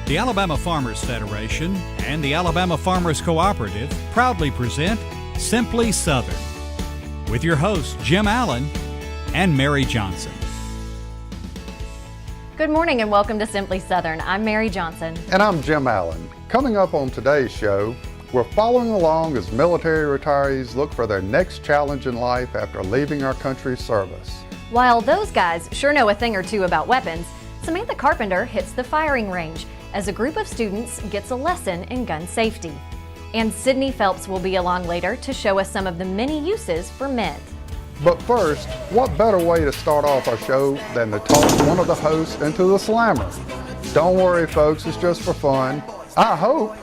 The Alabama Farmers Federation and the Alabama Farmers Cooperative proudly present Simply Southern with your hosts Jim Allen and Mary Johnson. Good morning and welcome to Simply Southern. I'm Mary Johnson. And I'm Jim Allen. Coming up on today's show, we're following along as military retirees look for their next challenge in life after leaving our country's service. While those guys sure know a thing or two about weapons, Samantha Carpenter hits the firing range as a group of students gets a lesson in gun safety. And Sydney Phelps will be along later to show us some of the many uses for mint. But first, what better way to start off our show than to talk one of the hosts into the slammer? Don't worry, folks, it's just for fun. I hope.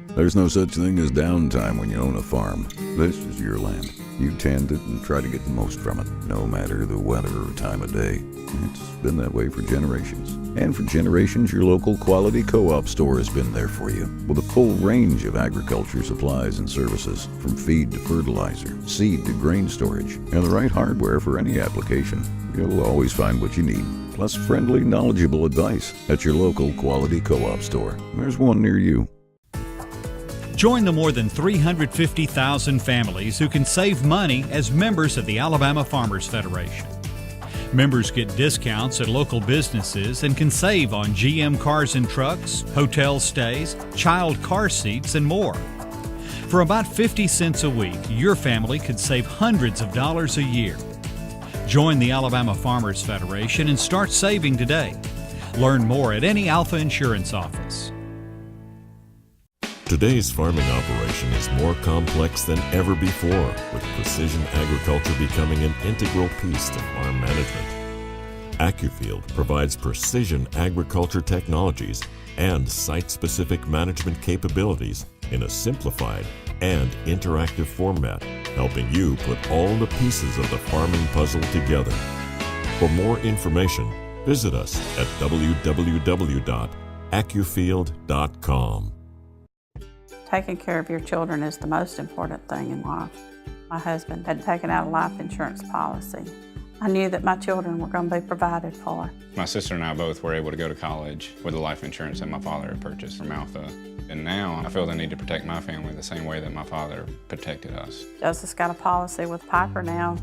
There's no such thing as downtime when you own a farm. This is your land. You tend it and try to get the most from it, no matter the weather or time of day. It's been that way for generations. And for generations, your local quality co-op store has been there for you, with a full range of agriculture supplies and services, from feed to fertilizer, seed to grain storage, and the right hardware for any application. You'll always find what you need, plus friendly, knowledgeable advice at your local quality co-op store. There's one near you. Join the more than 350,000 families who can save money as members of the Alabama Farmers Federation. Members get discounts at local businesses and can save on GM cars and trucks, hotel stays, child car seats, and more. For about 50 cents a week, your family could save hundreds of dollars a year. Join the Alabama Farmers Federation and start saving today. Learn more at any Alpha Insurance office. Today's farming operation is more complex than ever before, with precision agriculture becoming an integral piece to farm management. AccuField provides precision agriculture technologies and site-specific management capabilities in a simplified and interactive format, helping you put all the pieces of the farming puzzle together. For more information, visit us at www.accufield.com. Taking care of your children is the most important thing in life. My husband had taken out a life insurance policy. I knew that my children were going to be provided for. My sister and I both were able to go to college with the life insurance that my father had purchased from Alpha. And now I feel the need to protect my family the same way that my father protected us. Joseph's got a policy with Piper now.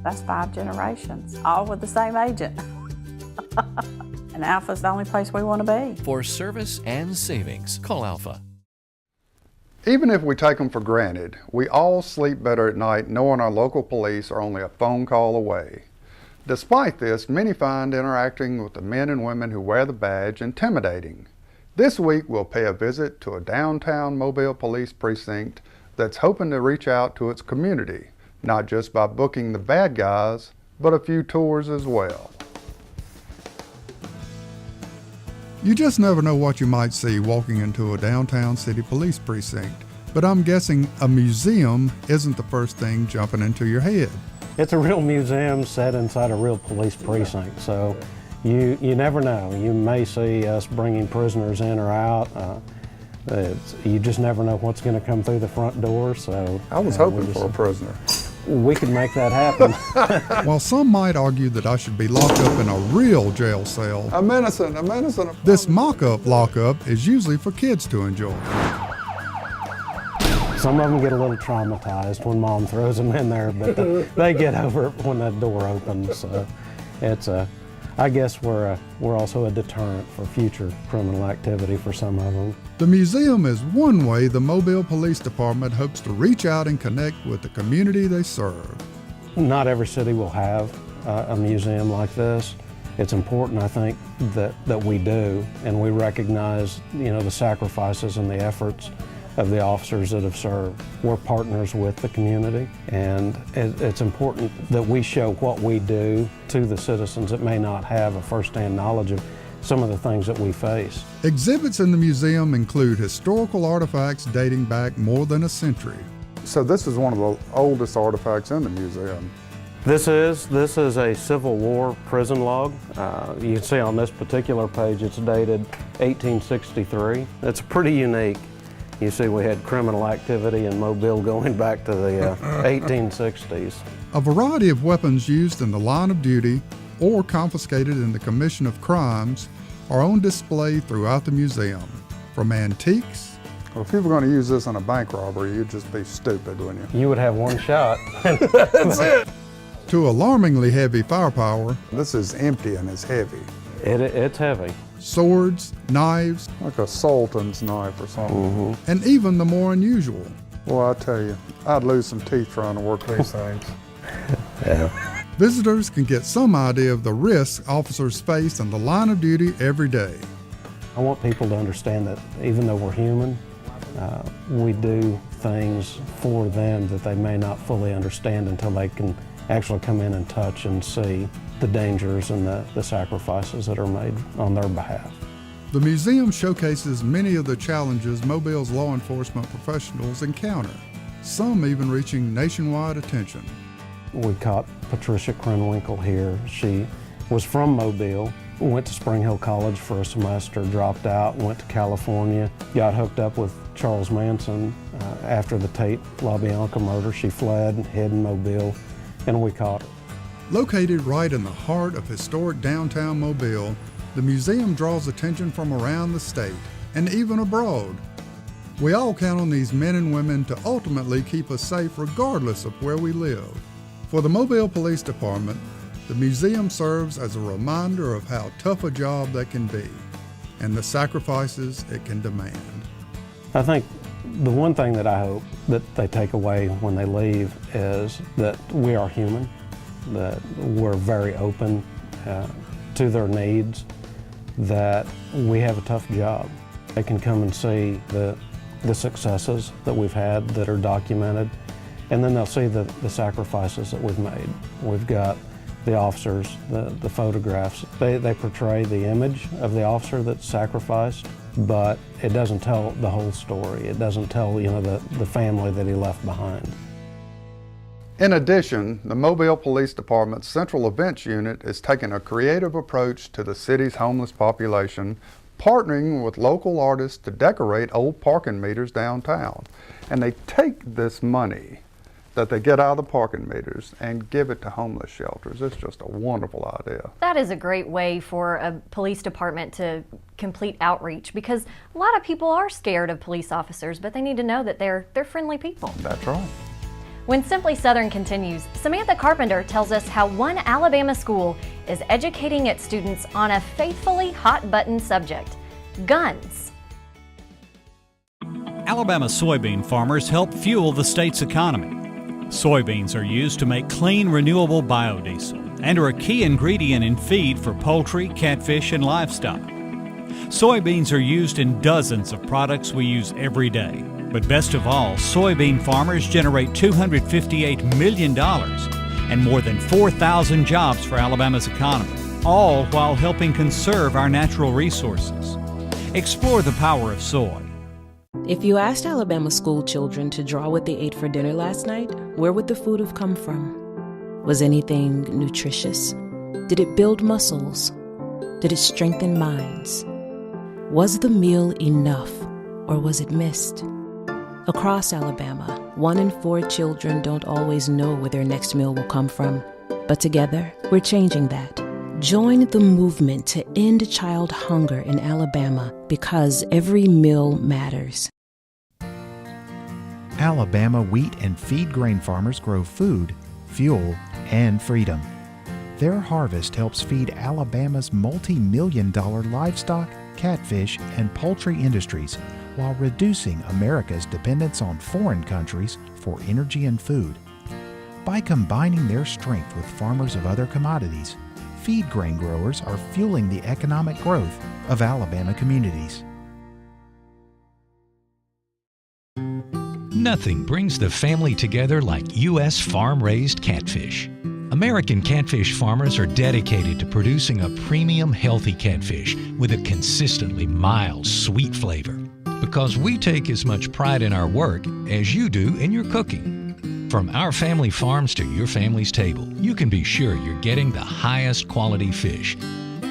That's 5 generations, all with the same agent. And Alpha's the only place we want to be. For service and savings, call Alpha. Even if we take them for granted, we all sleep better at night knowing our local police are only a phone call away. Despite this, many find interacting with the men and women who wear the badge intimidating. This week, we'll pay a visit to a downtown Mobile police precinct that's hoping to reach out to its community, not just by booking the bad guys, but a few tours as well. You just never know what you might see walking into a downtown city police precinct, but I'm guessing a museum isn't the first thing jumping into your head. It's a real museum set inside a real police precinct, so you never know. You may see us bringing prisoners in or out. You just never know what's going to come through the front door. So I was hoping for a prisoner. We could make that happen. While some might argue that I should be locked up in a real jail cell, A menacing. this mock-up lockup is usually for kids to enjoy. Some of them get a little traumatized when mom throws them in there, but they get over it when that door opens. So I guess we're also a deterrent for future criminal activity for some of them. The museum is one way the Mobile Police Department hopes to reach out and connect with the community they serve. Not every city will have a museum like this. It's important, I think, that we do, and we recognize, the sacrifices and the efforts of the officers that have served. We're partners with the community, and it's important that we show what we do to the citizens that may not have a first-hand knowledge of some of the things that we face. Exhibits in the museum include historical artifacts dating back more than a century. So this is one of the oldest artifacts in the museum. This is a Civil War prison log. You can see on this particular page it's dated 1863. It's pretty unique. You see we had criminal activity in Mobile going back to the 1860s. A variety of weapons used in the line of duty or confiscated in the commission of crimes are on display throughout the museum. From antiques, Well, if you were going to use this in a bank robbery, you'd just be stupid, wouldn't you? You would have one shot. to alarmingly heavy firepower, This is empty and it's heavy, It's heavy. swords, knives, like a sultan's knife or something. and even the more unusual. Well, I tell you, I'd lose some teeth trying to work these things. Visitors can get some idea of the risks officers face in the line of duty every day. I want people to understand that even though we're human, we do things for them that they may not fully understand until they can actually come in and touch and see the dangers and the sacrifices that are made on their behalf. The museum showcases many of the challenges Mobile's law enforcement professionals encounter, some even reaching nationwide attention. We caught Patricia Krenwinkel here. She was from Mobile, went to Spring Hill College for a semester, dropped out, went to California, got hooked up with Charles Manson. After the Tate LaBianca murder, she fled and hid in Mobile, and we caught her. Located right in the heart of historic downtown Mobile, the museum draws attention from around the state and even abroad. We all count on these men and women to ultimately keep us safe regardless of where we live. For the Mobile Police Department, the museum serves as a reminder of how tough a job that can be and the sacrifices it can demand. I think the one thing that I hope that they take away when they leave is that we are human, that we're very open to their needs, that we have a tough job. They can come and see the successes that we've had that are documented, and then they'll see the sacrifices that we've made. We've got the officers, the photographs. They portray the image of the officer that's sacrificed, but it doesn't tell the whole story. It doesn't tell, the family that he left behind. In addition, the Mobile Police Department's Central Events Unit is taking a creative approach to the city's homeless population, partnering with local artists to decorate old parking meters downtown. And they take this money that they get out of the parking meters and give it to homeless shelters. It's just a wonderful idea. That is a great way for a police department to complete outreach, because a lot of people are scared of police officers, but they need to know that they're friendly people. That's right. When Simply Southern continues, Samantha Carpenter tells us how one Alabama school is educating its students on a faithfully hot-button subject: guns. Alabama soybean farmers help fuel the state's economy. Soybeans are used to make clean, renewable biodiesel and are a key ingredient in feed for poultry, catfish, and livestock. Soybeans are used in dozens of products we use every day. But best of all, soybean farmers generate $258 million and more than 4,000 jobs for Alabama's economy, all while helping conserve our natural resources. Explore the power of soy. If you asked Alabama school children to draw what they ate for dinner last night, where would the food have come from? Was anything nutritious? Did it build muscles? Did it strengthen minds? Was the meal enough, or was it missed? Across Alabama, 1 in 4 children don't always know where their next meal will come from. But together, we're changing that. Join the movement to end child hunger in Alabama, because every meal matters. Alabama wheat and feed grain farmers grow food, fuel, and freedom. Their harvest helps feed Alabama's multi-million-dollar livestock, catfish, and poultry industries, while reducing America's dependence on foreign countries for energy and food. By combining their strength with farmers of other commodities, feed grain growers are fueling the economic growth of Alabama communities. Nothing brings the family together like U.S. farm-raised catfish. American catfish farmers are dedicated to producing a premium, healthy catfish with a consistently mild, sweet flavor. Because we take as much pride in our work as you do in your cooking. From our family farms to your family's table, you can be sure you're getting the highest quality fish.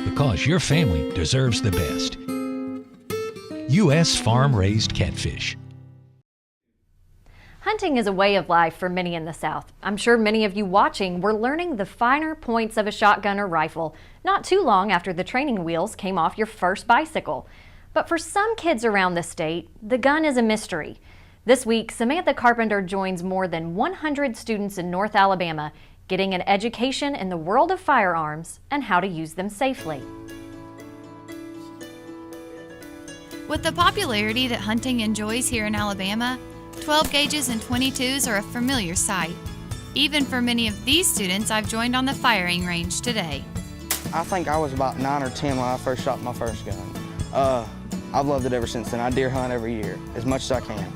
Because your family deserves the best. U.S. farm-raised catfish. Hunting is a way of life for many in the South. I'm sure many of you watching were learning the finer points of a shotgun or rifle not too long after the training wheels came off your first bicycle. But for some kids around the state, the gun is a mystery. This week, Samantha Carpenter joins more than 100 students in North Alabama getting an education in the world of firearms and how to use them safely. With the popularity that hunting enjoys here in Alabama, 12 gauges and 22s are a familiar sight. Even for many of these students, I've joined on the firing range today. I think I was about 9 or 10 when I first shot my first gun. I've loved it ever since then. I deer hunt every year, as much as I can.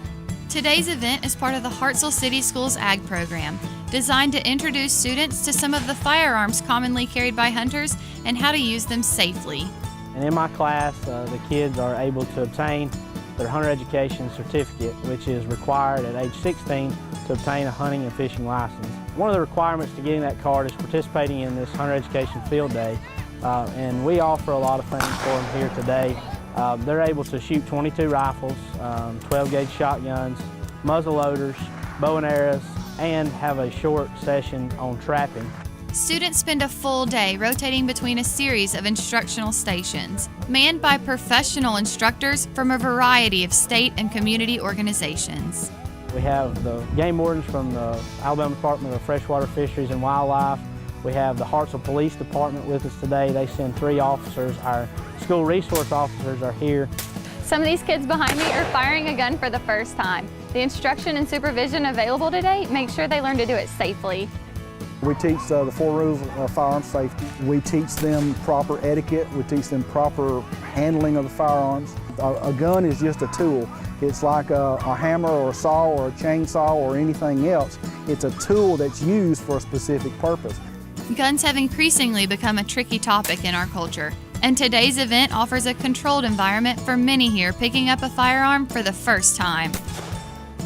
Today's event is part of the Hartselle City Schools Ag program, designed to introduce students to some of the firearms commonly carried by hunters and how to use them safely. And in my class, the kids are able to obtain their hunter education certificate, which is required at age 16 to obtain a hunting and fishing license. One of the requirements to getting that card is participating in this hunter education field day, and we offer a lot of things for them here today. They're able to shoot 22 rifles, 12-gauge shotguns, muzzle loaders, bow and arrows, and have a short session on trapping. Students spend a full day rotating between a series of instructional stations, manned by professional instructors from a variety of state and community organizations. We have the game wardens from the Alabama Department of Freshwater Fisheries and Wildlife. We have the Hartselle Police Department with us today. They send 3 officers. Our school resource officers are here. Some of these kids behind me are firing a gun for the first time. The instruction and supervision available today make sure they learn to do it safely. We teach the 4 rules of firearm safety. We teach them proper etiquette. We teach them proper handling of the firearms. A gun is just a tool. It's like a hammer or a saw or a chainsaw or anything else. It's a tool that's used for a specific purpose. Guns have increasingly become a tricky topic in our culture, and today's event offers a controlled environment for many here picking up a firearm for the first time,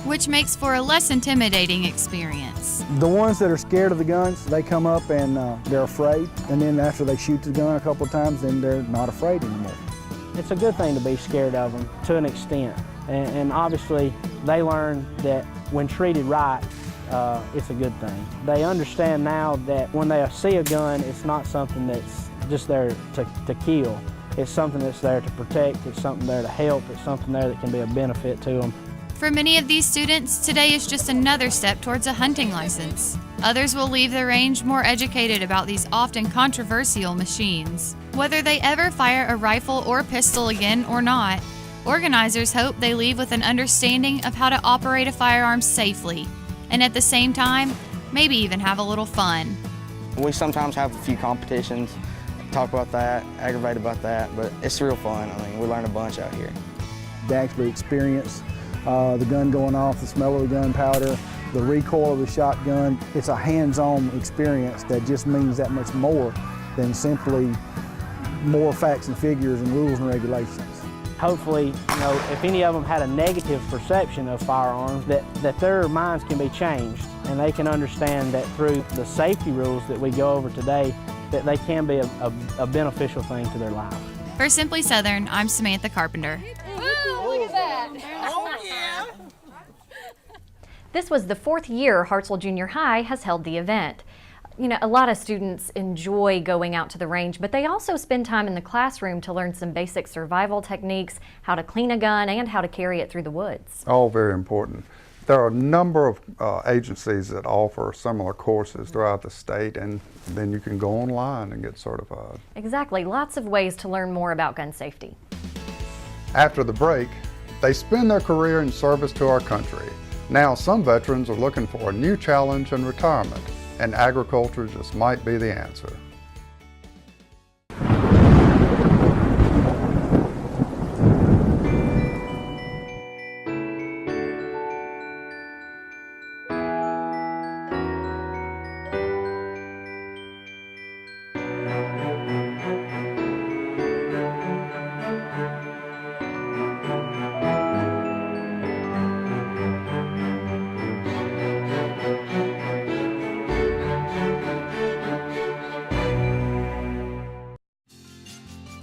which makes for a less intimidating experience. The ones that are scared of the guns, they come up and they're afraid, and then after they shoot the gun a couple of times, then they're not afraid anymore. It's a good thing to be scared of them to an extent, and obviously they learn that when treated right, it's a good thing. They understand now that when they see a gun, it's not something that's just there to kill. It's something that's there to protect, it's something there to help, it's something there that can be a benefit to them. For many of these students, today is just another step towards a hunting license. Others will leave the range more educated about these often controversial machines. Whether they ever fire a rifle or pistol again or not, organizers hope they leave with an understanding of how to operate a firearm safely, and at the same time, maybe even have a little fun. We sometimes have a few competitions, talk about that, aggravate about that, but it's real fun. I mean, we learn a bunch out here. The actual experience, the gun going off, the smell of the gunpowder, the recoil of the shotgun, it's a hands-on experience that just means that much more than simply more facts and figures and rules and regulations. Hopefully, if any of them had a negative perception of firearms, that their minds can be changed and they can understand that through the safety rules that we go over today, that they can be a beneficial thing to their life. For Simply Southern, I'm Samantha Carpenter. Look at that. Oh, yeah. This was the 4th year Hartselle Junior High has held the event. A lot of students enjoy going out to the range, but they also spend time in the classroom to learn some basic survival techniques, how to clean a gun, and how to carry it through the woods. All very important. There are a number of agencies that offer similar courses throughout the state, and then you can go online and get certified. Exactly. Lots of ways to learn more about gun safety. After the break, they spend their career in service to our country. Now some veterans are looking for a new challenge in retirement, and agriculture just might be the answer.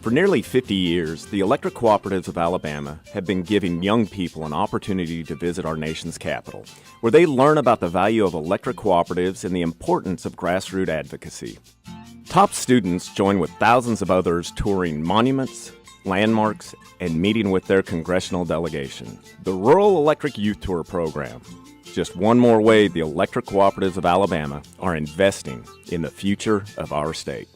For nearly 50 years, the Electric Cooperatives of Alabama have been giving young people an opportunity to visit our nation's capital, where they learn about the value of electric cooperatives and the importance of grassroots advocacy. Top students join with thousands of others touring monuments, landmarks, and meeting with their congressional delegation. The Rural Electric Youth Tour program. Just one more way the Electric Cooperatives of Alabama are investing in the future of our state.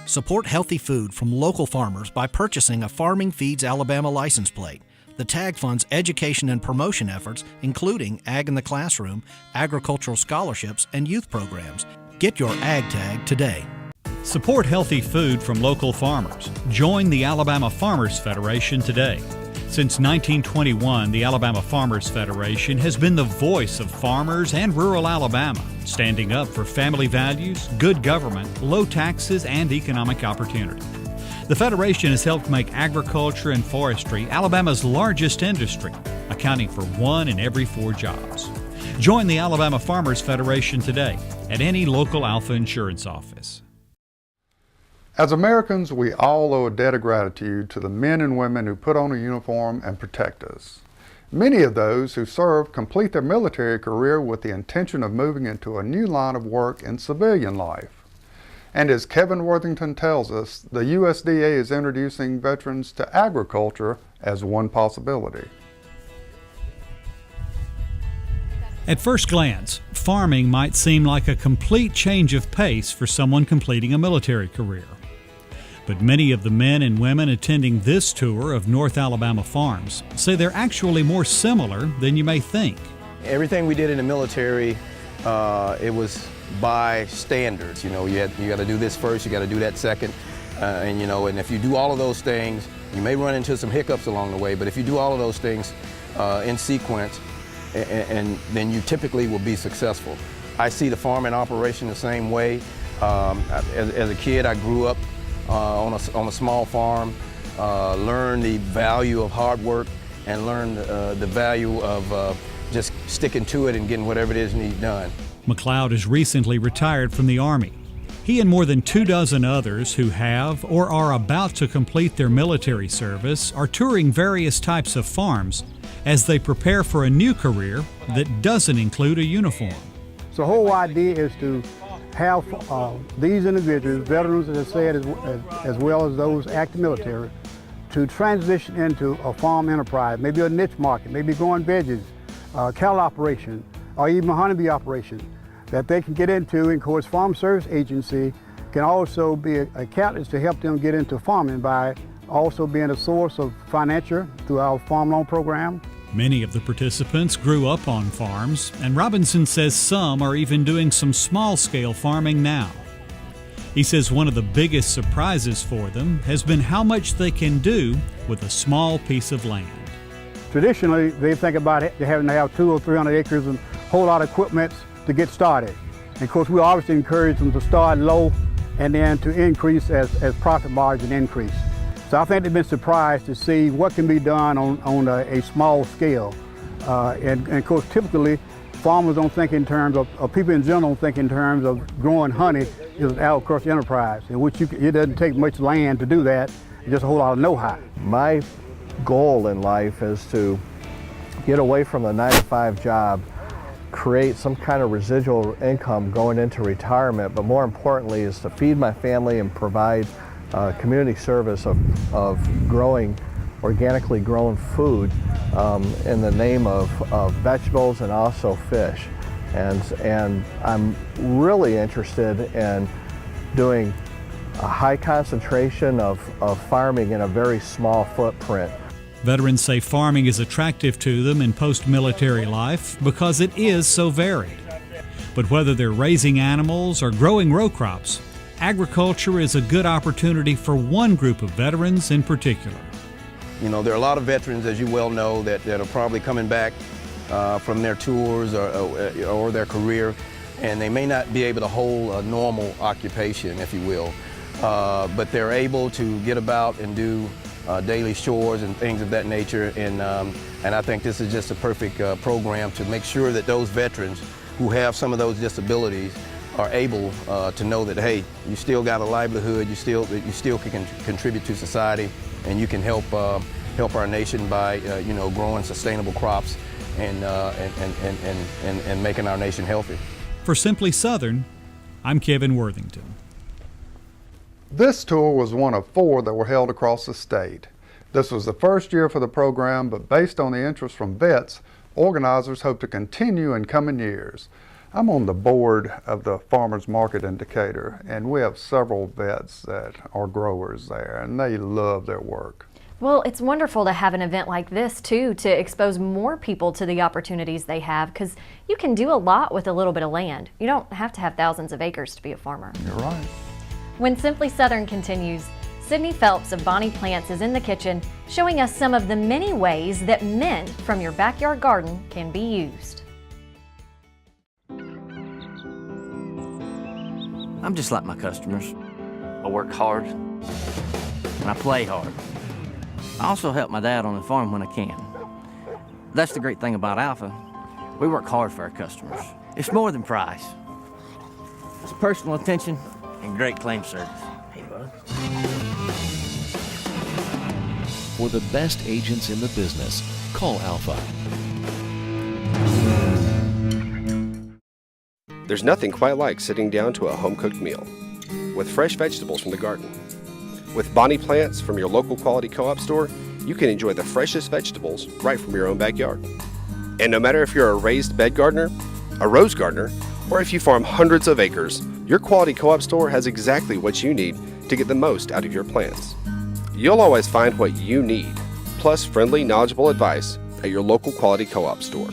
Support healthy food from local farmers by purchasing a Farming Feeds Alabama license plate. The tag funds education and promotion efforts, including Ag in the Classroom, agricultural scholarships, and youth programs. Get your Ag tag today. Support healthy food from local farmers. Join the Alabama Farmers Federation today. Since 1921, the Alabama Farmers Federation has been the voice of farmers and rural Alabama, standing up for family values, good government, low taxes, and economic opportunity. The Federation has helped make agriculture and forestry Alabama's largest industry, accounting for 1 in every 4 jobs. Join the Alabama Farmers Federation today at any local Alpha Insurance office. As Americans, we all owe a debt of gratitude to the men and women who put on a uniform and protect us. Many of those who serve complete their military career with the intention of moving into a new line of work in civilian life. And as Kevin Worthington tells us, the USDA is introducing veterans to agriculture as one possibility. At first glance, farming might seem like a complete change of pace for someone completing a military career. But many of the men and women attending this tour of North Alabama farms say they're actually more similar than you may think. Everything we did in the military, it was by standards. You know, you got to do this first, you got to do that second, and if you do all of those things, you may run into some hiccups along the way. But if you do all of those things in sequence, and then you typically will be successful. I see the farming operation the same way. As a kid, I grew up on a small farm, learned the value of hard work, and learned the value of just sticking to it and getting whatever it is you need done. McLeod has recently retired from the Army. He and more than 24 others who have or are about to complete their military service are touring various types of farms as they prepare for a new career that doesn't include a uniform. So the whole idea is to have these individuals, veterans as I said, as well as those active military, to transition into a farm enterprise, maybe a niche market, maybe growing veggies, cattle operation, or even a honeybee operation that they can get into. And of course, Farm Service Agency can also be a catalyst to help them get into farming by also being a source of financial through our farm loan program. Many of the participants grew up on farms, and Robinson says some are even doing some small-scale farming now. He says one of the biggest surprises for them has been how much they can do with a small piece of land. Traditionally, they think about having to have 200 or 300 acres and a whole lot of equipment to get started. And of course, we obviously encourage them to start low and then to increase as profit margin increase. So I think they've been surprised to see what can be done on a small scale. And of course, typically, farmers don't think in terms of, or people in general don't think in terms of growing honey is an agricultural enterprise, in which it doesn't take much land to do that, just a whole lot of know-how. My goal in life is to get away from the 9-to-5 job, create some kind of residual income going into retirement, but more importantly is to feed my family and provide community service of growing organically grown food in the name of vegetables and also fish. And I'm really interested in doing a high concentration of farming in a very small footprint. Veterans say farming is attractive to them in post-military life because it is so varied. But whether they're raising animals or growing row crops, agriculture is a good opportunity for one group of veterans in particular. You know, there are a lot of veterans, as you well know, that are probably coming back from their tours or their career, and they may not be able to hold a normal occupation, if you will. But they're able to get about and do daily chores and things of that nature, and I think this is just a perfect program to make sure that those veterans who have some of those disabilities are able to know that, hey, you still got a livelihood, you still can contribute to society, and you can help our nation by you know, growing sustainable crops and making our nation healthy. For Simply Southern, I'm Kevin Worthington. This tour was one of 4 that were held across the state. This was the first year for the program, but based on the interest from vets, organizers hope to continue in coming years. I'm on the board of the Farmers Market Indicator, and we have several vets that are growers there, and they love their work. Well, it's wonderful to have an event like this too, to expose more people to the opportunities they have, because you can do a lot with a little bit of land. You don't have to have thousands of acres to be a farmer. You're right. When Simply Southern continues, Sydney Phelps of Bonnie Plants is in the kitchen, showing us some of the many ways that mint from your backyard garden can be used. I'm just like my customers. I work hard and I play hard. I also help my dad on the farm when I can. That's the great thing about Alpha. We work hard for our customers. It's more than price. It's personal attention and great claim service. Hey, bud. For the best agents in the business, call Alpha. There's nothing quite like sitting down to a home-cooked meal with fresh vegetables from the garden. With Bonnie Plants from your local quality co-op store, you can enjoy the freshest vegetables right from your own backyard. And no matter if you're a raised bed gardener, a rose gardener, or if you farm hundreds of acres, your quality co-op store has exactly what you need to get the most out of your plants. You'll always find what you need, plus friendly, knowledgeable advice at your local quality co-op store.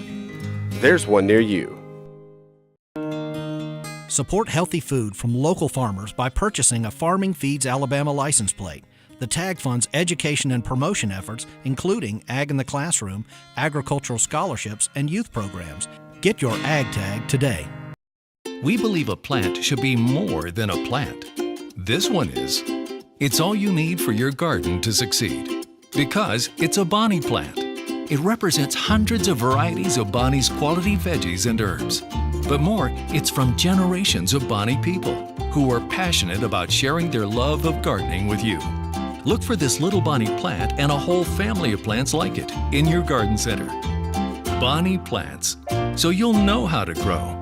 There's one near you. Support healthy food from local farmers by purchasing a Farming Feeds Alabama license plate. The tag funds education and promotion efforts, including Ag in the Classroom, agricultural scholarships, and youth programs. Get your Ag tag today. We believe a plant should be more than a plant. This one is. It's all you need for your garden to succeed. Because it's a Bonnie plant. It represents hundreds of varieties of Bonnie's quality veggies and herbs. But more, it's from generations of Bonnie people who are passionate about sharing their love of gardening with you. Look for this little Bonnie plant and a whole family of plants like it in your garden center. Bonnie Plants, so you'll know how to grow.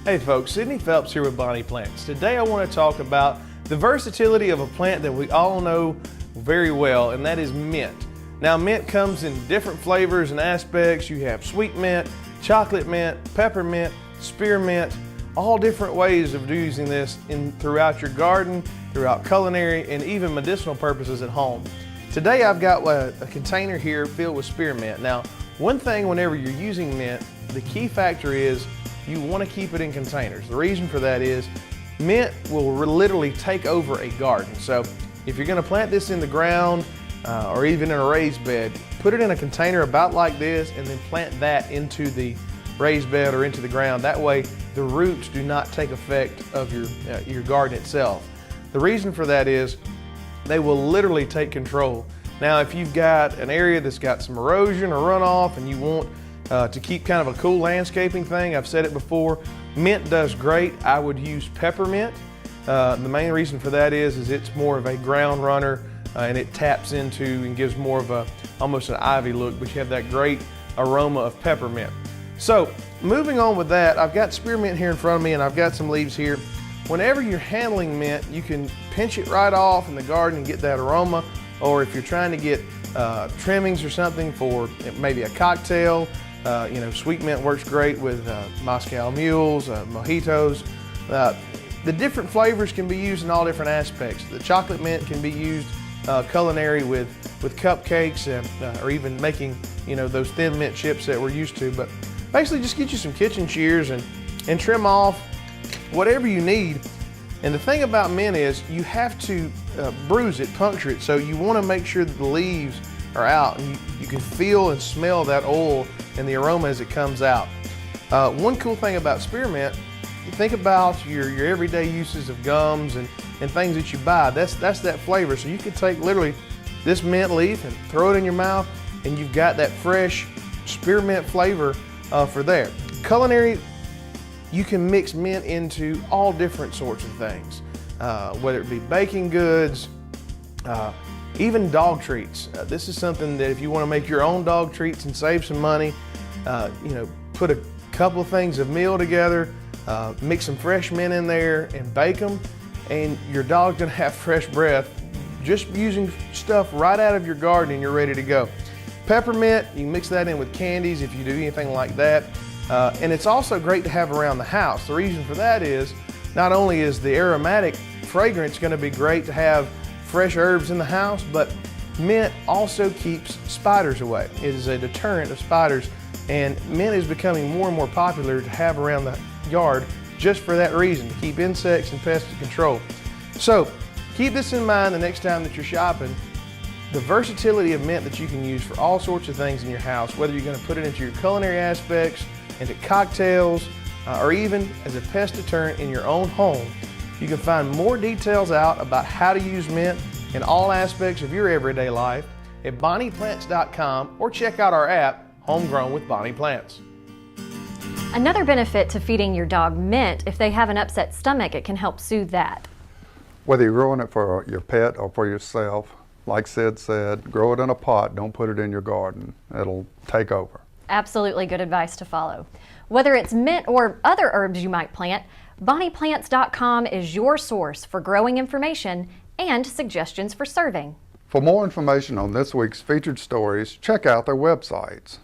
Hey folks, Sydney Phelps here with Bonnie Plants. Today I want to talk about the versatility of a plant that we all know very well, and that is mint. Now mint comes in different flavors and aspects. You have sweet mint, chocolate mint, peppermint, spearmint, all different ways of using this throughout your garden, throughout culinary, and even medicinal purposes at home. Today I've got a container here filled with spearmint. Now, one thing whenever you're using mint, the key factor is you want to keep it in containers. The reason for that is mint will literally take over a garden. So if you're going to plant this in the ground or even in a raised bed, put it in a container about like this and then plant that into the raised bed or into the ground. That way the roots do not take effect of your garden itself. The reason for that is they will literally take control. Now if you've got an area that's got some erosion or runoff and you want to keep kind of a cool landscaping thing, I've said it before, mint does great. I would use peppermint. The main reason for that is it's more of a ground runner and it taps into and gives more of almost an ivy look, but you have that great aroma of peppermint. So moving on with that, I've got spearmint here in front of me and I've got some leaves here. Whenever you're handling mint, you can pinch it right off in the garden and get that aroma, or if you're trying to get trimmings or something for maybe a cocktail, sweet mint works great with Moscow mules, mojitos. The different flavors can be used in all different aspects. The chocolate mint can be used culinary with cupcakes or even making those thin mint chips that we're used to. But basically just get you some kitchen shears and trim off whatever you need. And the thing about mint is you have to bruise it, puncture it, so you want to make sure that the leaves are out and you can feel and smell that oil and the aroma as it comes out. One cool thing about spearmint, think about your everyday uses of gums and things that you buy. That's that flavor. So you could take literally this mint leaf and throw it in your mouth and you've got that fresh spearmint flavor for there. Culinary, you can mix mint into all different sorts of things, whether it be baking goods, even dog treats. This is something that if you want to make your own dog treats and save some money, put a couple of things of meal together, mix some fresh mint in there and bake them, and your dog's gonna have fresh breath just using stuff right out of your garden and you're ready to go. Peppermint, you can mix that in with candies if you do anything like that. And it's also great to have around the house. The reason for that is not only is the aromatic fragrance gonna be great to have fresh herbs in the house, but mint also keeps spiders away. It is a deterrent of spiders, and mint is becoming more and more popular to have around the yard just for that reason, to keep insects and pests in control. So keep this in mind the next time that you're shopping. The versatility of mint that you can use for all sorts of things in your house, whether you're going to put it into your culinary aspects, into cocktails, or even as a pest deterrent in your own home. You can find more details out about how to use mint in all aspects of your everyday life at bonnieplants.com, or check out our app, Homegrown with Bonnie Plants. Another benefit to feeding your dog mint, if they have an upset stomach, it can help soothe that. Whether you're growing it for your pet or for yourself, like Sid said, grow it in a pot, don't put it in your garden. It'll take over. Absolutely good advice to follow. Whether it's mint or other herbs you might plant, bonnieplants.com is your source for growing information and suggestions for serving. For more information on this week's featured stories, check out their websites.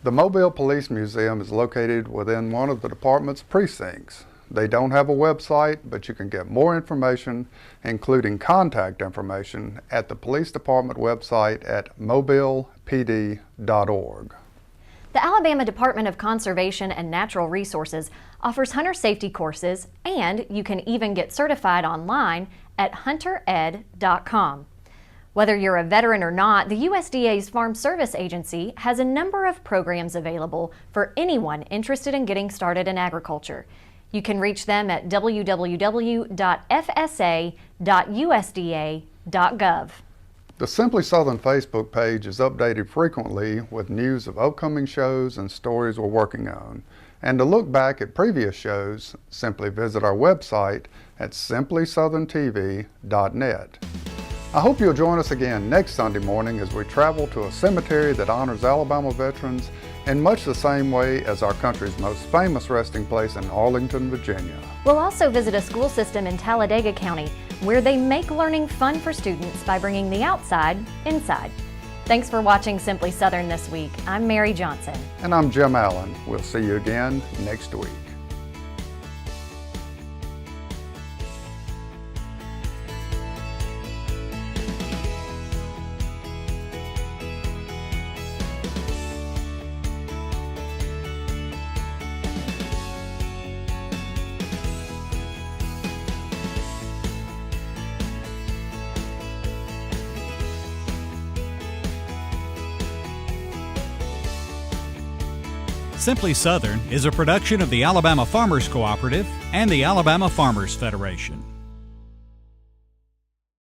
The Mobile Police Museum is located within one of the department's precincts. They don't have a website, but you can get more information, including contact information, at the police department website at mobilepd.org. The Alabama Department of Conservation and Natural Resources offers hunter safety courses, and you can even get certified online at huntered.com. Whether you're a veteran or not, the USDA's Farm Service Agency has a number of programs available for anyone interested in getting started in agriculture. You can reach them at www.fsa.usda.gov. The Simply Southern Facebook page is updated frequently with news of upcoming shows and stories we're working on. And to look back at previous shows, simply visit our website at simplysouthern.tv.net. I hope you'll join us again next Sunday morning as we travel to a cemetery that honors Alabama veterans in much the same way as our country's most famous resting place in Arlington, Virginia. We'll also visit a school system in Talladega County where they make learning fun for students by bringing the outside inside. Thanks for watching Simply Southern this week. I'm Mary Johnson. And I'm Jim Allen. We'll see you again next week. Simply Southern is a production of the Alabama Farmers Cooperative and the Alabama Farmers Federation.